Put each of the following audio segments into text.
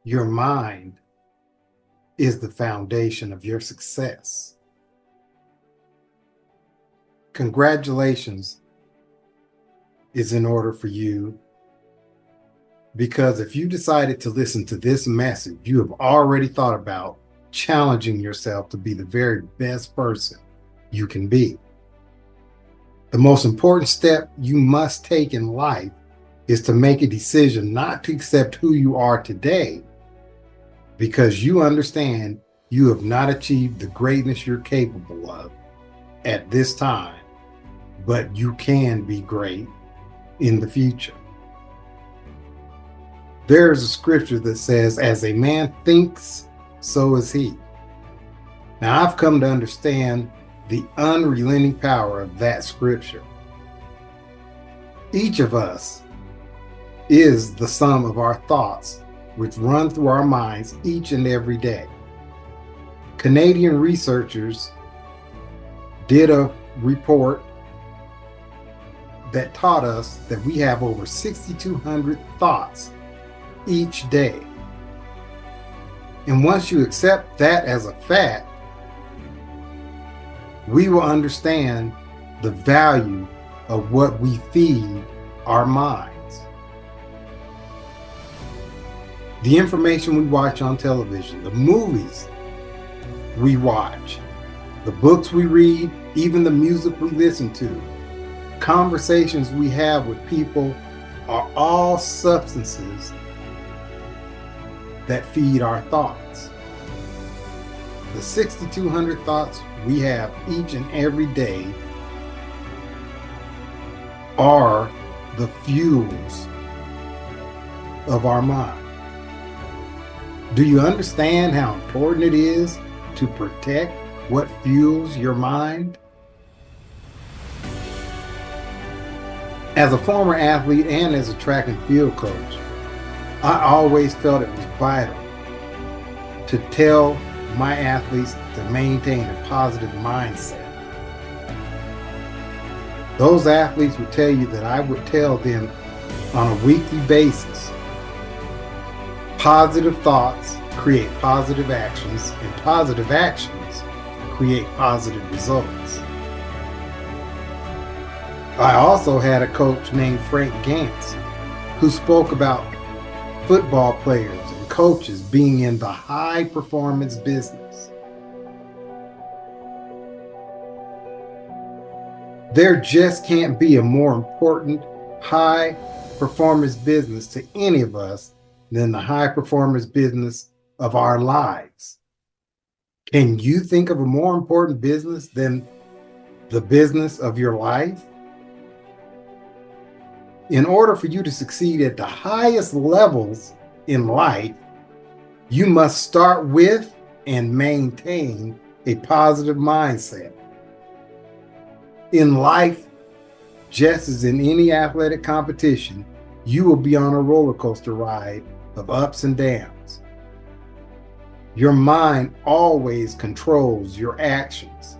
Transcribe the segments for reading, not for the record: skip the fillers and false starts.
Your mind is the foundation of your success. Congratulations is in order for you, because if you decided to listen to this message, you have already thought about challenging yourself to be the very best person you can be. The most important step you must take in life is to make a decision not to accept who you are today, because you understand you have not achieved the greatness you're capable of at this time, but you can be great in the future. There is a scripture that says, as a man thinks, so is he. Now, I've come to understand the unrelenting power of that scripture. Each of us is the sum of our thoughts, which run through our minds each and every day. Canadian researchers did a report that taught us that we have over 6,200 thoughts each day. And once you accept that as a fact, we will understand the value of what we feed our minds. The information we watch on television, the movies we watch, the books we read, even the music we listen to, conversations we have with people are all substances that feed our thoughts. The 6,200 thoughts we have each and every day are the fuels of our mind. Do you understand how important it is to protect what fuels your mind? As a former athlete and as a track and field coach, I always felt it was vital to tell my athletes to maintain a positive mindset. Those athletes would tell you that I would tell them on a weekly basis, positive thoughts create positive actions, and positive actions create positive results. I also had a coach named Frank Gantz who spoke about football players and coaches being in the high performance business. There just can't be a more important high performance business to any of us than the high performance business of our lives. Can you think of a more important business than the business of your life? In order for you to succeed at the highest levels in life, you must start with and maintain a positive mindset. In life, just as in any athletic competition, you will be on a roller coaster ride of ups and downs. Your mind always controls your actions.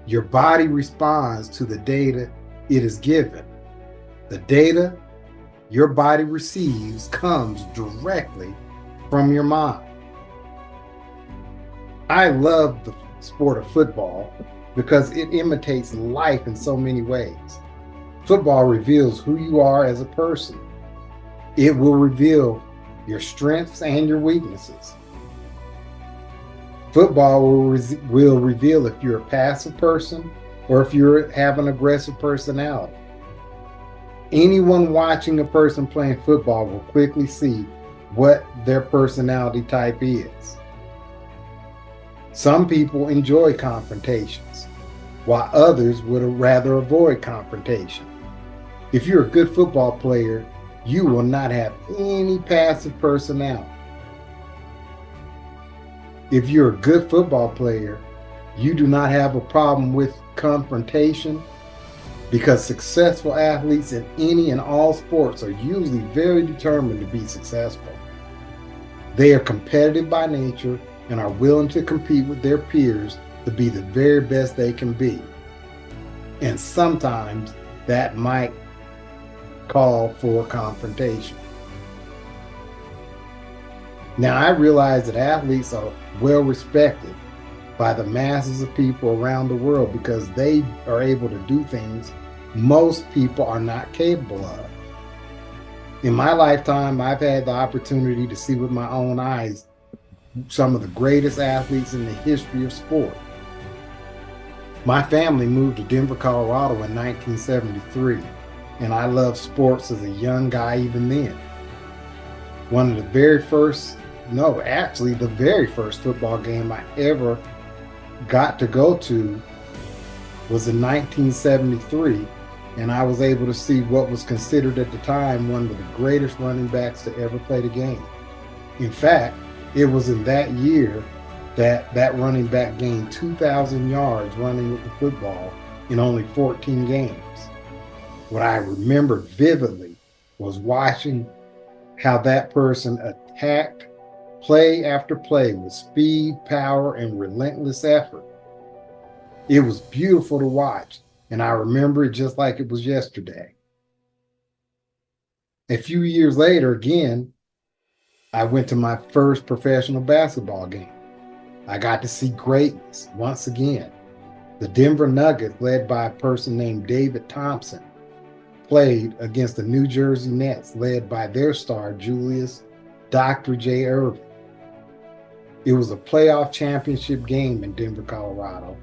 Your body responds to the data it is given. The data your body receives comes directly from your mind. I love the sport of football because it imitates life in so many ways. Football reveals who you are as a person. It will reveal your strengths and your weaknesses. Football will reveal if you're a passive person or if you have an aggressive personality. Anyone watching a person playing football will quickly see what their personality type is. Some people enjoy confrontations, while others would rather avoid confrontation. If you're a good football player, you will not have any passive personality. If you're a good football player, you do not have a problem with confrontation, because successful athletes in any and all sports are usually very determined to be successful. They are competitive by nature and are willing to compete with their peers to be the very best they can be. And sometimes that might call for confrontation. Now, I realize that athletes are well respected by the masses of people around the world because they are able to do things most people are not capable of. In my lifetime, I've had the opportunity to see with my own eyes some of the greatest athletes in the history of sport. My family moved to Denver, Colorado in 1973, and I loved sports as a young guy even then. One of the very first, no, actually the very first football game I ever got to go to was in 1973, and I was able to see what was considered at the time one of the greatest running backs to ever play the game. In fact, it was in that year that running back gained 2,000 yards running with the football in only 14 games. What I remember vividly was watching how that person attacked play after play with speed, power, and relentless effort. It was beautiful to watch, and I remember it just like it was yesterday. A few years later, again, I went to my first professional basketball game. I got to see greatness once again. The Denver Nuggets, led by a person named David Thompson, played against the New Jersey Nets, led by their star, Julius Dr. J. Erving. It was a playoff championship game in Denver, Colorado,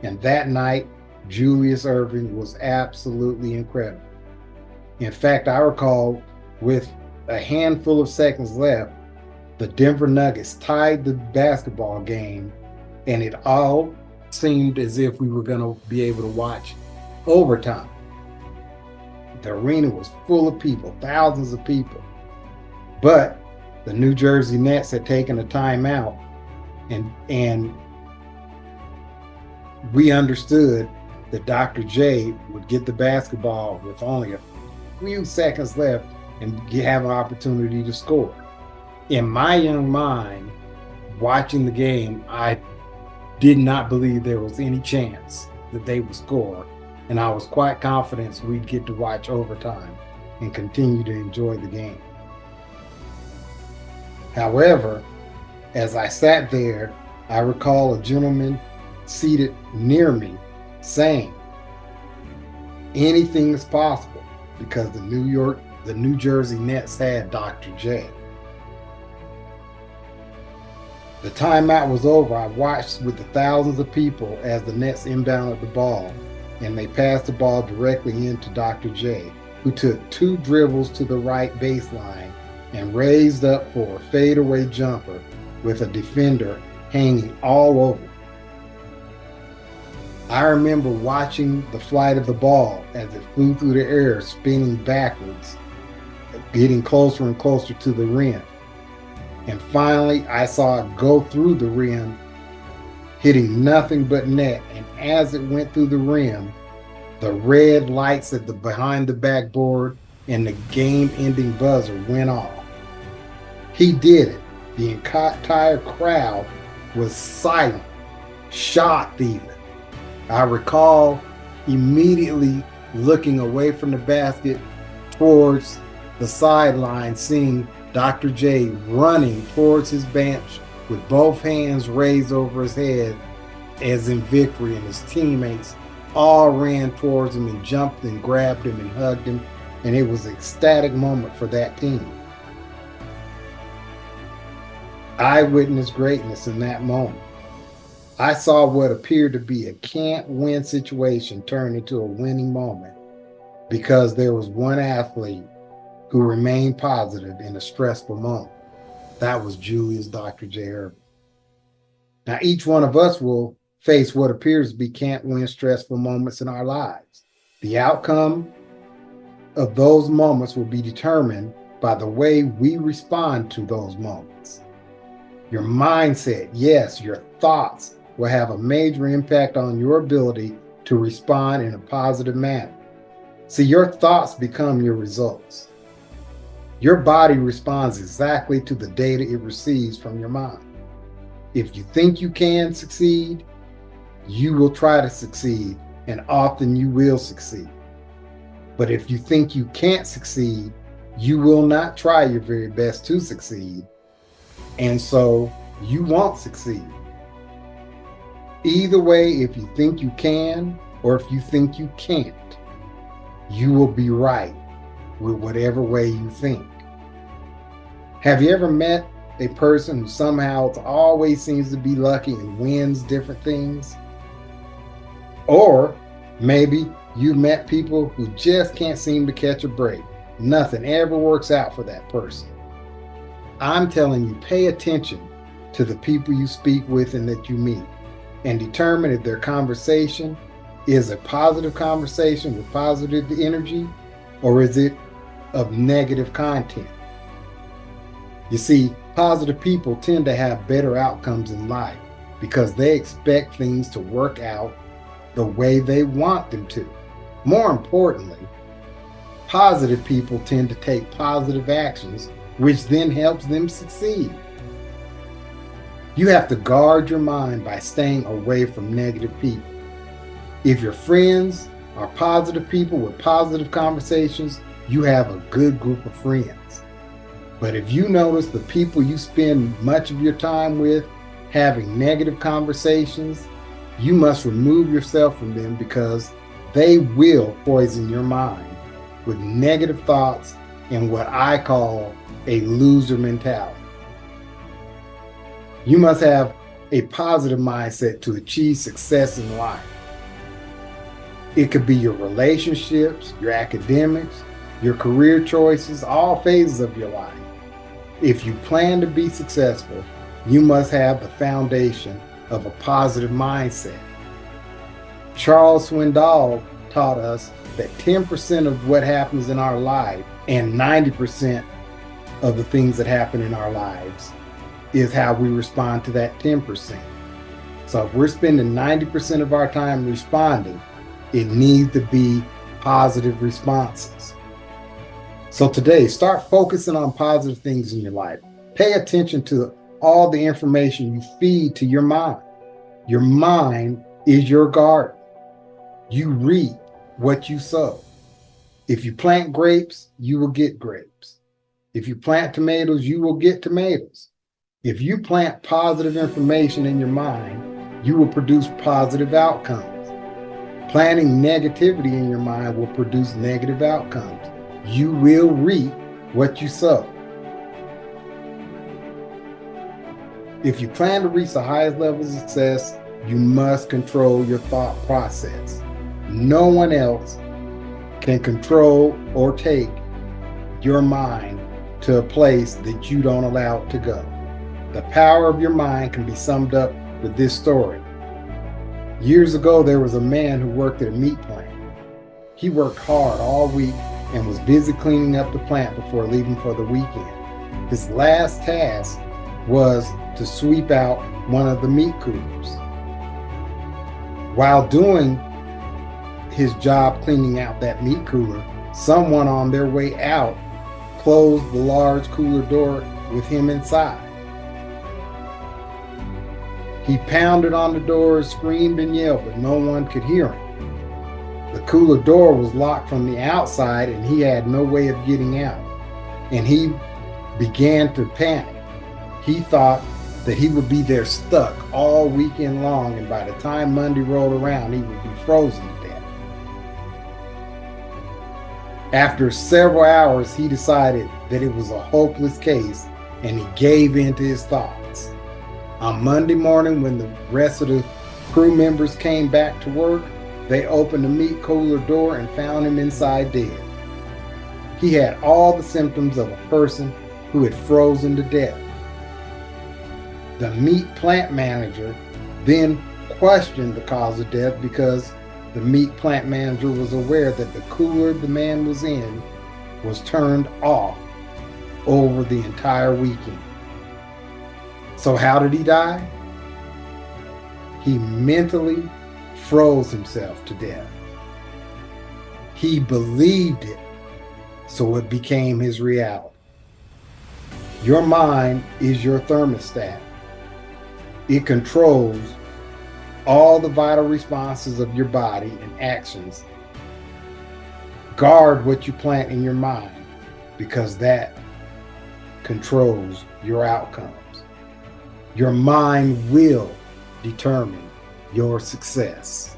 and that night, Julius Erving was absolutely incredible. In fact, I recall with a handful of seconds left, the Denver Nuggets tied the basketball game, and it all seemed as if we were going to be able to watch overtime. The arena was full of people, thousands of people. But the New Jersey Nets had taken a timeout, and we understood that Dr. J would get the basketball with only a few seconds left and have an opportunity to score. In my young mind, watching the game, I did not believe there was any chance that they would score, and I was quite confident we'd get to watch overtime and continue to enjoy the game. However, as I sat there, I recall a gentleman seated near me saying, anything is possible because the New Jersey Nets had Dr. J. The timeout was over. I watched with the thousands of people as the Nets inbounded the ball, and they passed the ball directly into Dr. J, who took 2 dribbles to the right baseline and raised up for a fadeaway jumper with a defender hanging all over. I remember watching the flight of the ball as it flew through the air, spinning backwards, getting closer and closer to the rim. And finally, I saw it go through the rim, hitting nothing but net. And as it went through the rim, the red lights at the behind the backboard and the game-ending buzzer went off. He did it. The entire crowd was silent, shocked even. I recall immediately looking away from the basket towards the sideline, seeing Dr. J running towards his bench with both hands raised over his head as in victory, and his teammates all ran towards him and jumped and grabbed him and hugged him, and it was an ecstatic moment for that team. I witnessed greatness in that moment. I saw what appeared to be a can't-win situation turn into a winning moment because there was one athlete who remained positive in a stressful moment. That was Julius Dr. J. Erving. Now, each one of us will face what appears to be can't-win stressful moments in our lives. The outcome of those moments will be determined by the way we respond to those moments. Your mindset, yes, your thoughts will have a major impact on your ability to respond in a positive manner. See, your thoughts become your results. Your body responds exactly to the data it receives from your mind. If you think you can succeed, you will try to succeed, and often you will succeed. But if you think you can't succeed, you will not try your very best to succeed, And so you won't succeed. Either way, if you think you can or if you think you can't, you will be right with whatever way you think. Have you ever met a person who somehow always seems to be lucky and wins different things? Or maybe you've met people who just can't seem to catch a break. Nothing ever works out for that person. I'm telling you, pay attention to the people you speak with and that you meet, and determine if their conversation is a positive conversation with positive energy, or is it of negative content. You see, positive people tend to have better outcomes in life because they expect things to work out the way they want them to. More importantly, positive people tend to take positive actions, which then helps them succeed. You have to guard your mind by staying away from negative people. If your friends are positive people with positive conversations, you have a good group of friends. But if you notice the people you spend much of your time with having negative conversations, you must remove yourself from them because they will poison your mind with negative thoughts and what I call a loser mentality. You must have a positive mindset to achieve success in life. It could be your relationships, your academics, your career choices, all phases of your life. If you plan to be successful, you must have the foundation of a positive mindset. Charles Swindoll taught us that 10% of what happens in our life and 90% of the things that happen in our lives is how we respond to that 10%. So if we're spending 90% of our time responding, it needs to be positive responses. So today, start focusing on positive things in your life. Pay attention to all the information you feed to your mind. Your mind is your garden. You reap what you sow. If you plant grapes, you will get grapes. If you plant tomatoes, you will get tomatoes. If you plant positive information in your mind, you will produce positive outcomes. Planting negativity in your mind will produce negative outcomes. You will reap what you sow. If you plan to reach the highest levels of success, you must control your thought process. No one else can control or take your mind to a place that you don't allow it to go. The power of your mind can be summed up with this story. Years ago, there was a man who worked at a meat plant. He worked hard all week and was busy cleaning up the plant before leaving for the weekend. His last task was to sweep out one of the meat coolers. While doing his job cleaning out that meat cooler, someone on their way out closed the large cooler door with him inside. He pounded on the door, screamed and yelled, but no one could hear him. The cooler door was locked from the outside and he had no way of getting out. And he began to panic. He thought that he would be there stuck all weekend long, and by the time Monday rolled around, he would be frozen to death. After several hours, he decided that it was a hopeless case and he gave in to his thoughts. On Monday morning, when the rest of the crew members came back to work, they opened the meat cooler door and found him inside dead. He had all the symptoms of a person who had frozen to death. The meat plant manager then questioned the cause of death because the meat plant manager was aware that the cooler the man was in was turned off over the entire weekend. So how did he die? He mentally froze himself to death. He believed it, so it became his reality. Your mind is your thermostat. It controls all the vital responses of your body and actions. Guard what you plant in your mind, because that controls your outcomes. Your mind will determine your success.